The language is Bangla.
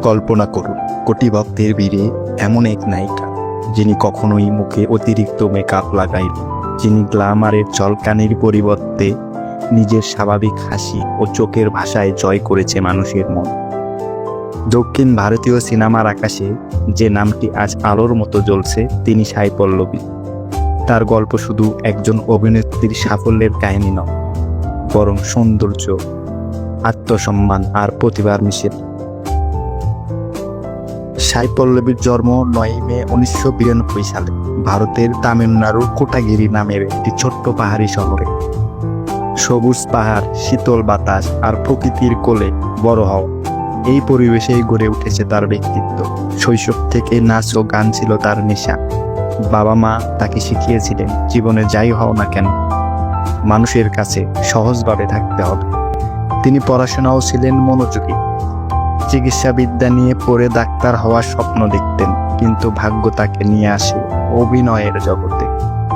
কল্পনা করুন, কোটি ভক্তের ভিড়ে এমন এক নায়িকা যিনি কখনোই মুখে অতিরিক্ত মেকআপ লাগাইন, যিনি গ্ল্যামারের ঝলকানির পরিবর্তে নিজের স্বাভাবিক হাসি ও চোখের ভাষায় জয় করেছে মানুষের মন। দক্ষিণ ভারতীয় সিনেমার আকাশে যে নামটি আজ আলোর মতো জ্বলছে, তিনি সাই পল্লবী। তার গল্প শুধু একজন অভিনেত্রীর সাফল্যের কাহিনী নয়, বরং সৌন্দর্য, আত্মসম্মান আর প্রতিভার মিশেল। সাই পল্লবীর জন্ম 9 মে 1992 সালে ভারতের তামিলনাড়ুর কোটাগিরি নামের একটি ছোট্ট পাহাড়ি শহরে। সবুজ পাহাড়, শীতল বাতাস আর প্রকৃতির কোলে বড় হওয়া, এই পরিবেশেই গড়ে উঠেছে তার ব্যক্তিত্ব। শৈশব থেকে নাচ ও গান ছিল তার নেশা। বাবা মা তাকে শিখিয়েছিলেন, জীবনে যাই হও না কেন মানুষের কাছে সহজভাবে থাকতে হবে। তিনি পড়াশোনাও ছিলেন মনোযোগী। চিকিৎসাবিদ্যা নিয়ে পড়ে ডাক্তার হওয়ার স্বপ্ন দেখতেন, কিন্তু ভাগ্য তাকে নিয়ে আসে অভিনয়ের জগতে।